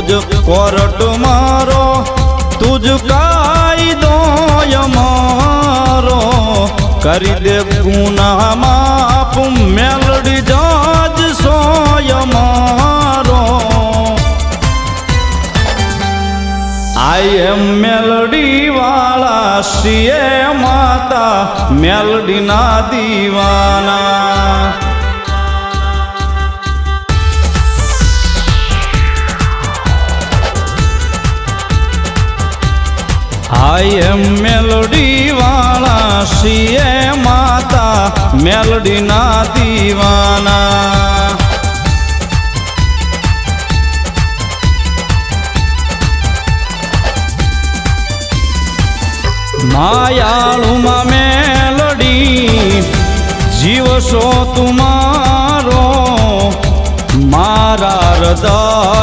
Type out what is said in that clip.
तुझ कोरट मारो तुझ कायदो मारो करी दे गुनाह माफ मेलडी जज सोय मारो आई एम मेलडी वाला सीए माता मेलडी ना दीवाना आई एम मेलडी वाला सीए माता मेलडी ना दीवाना मायाळू मा मेलडी जीव सो तुम्हारो मारा हृदय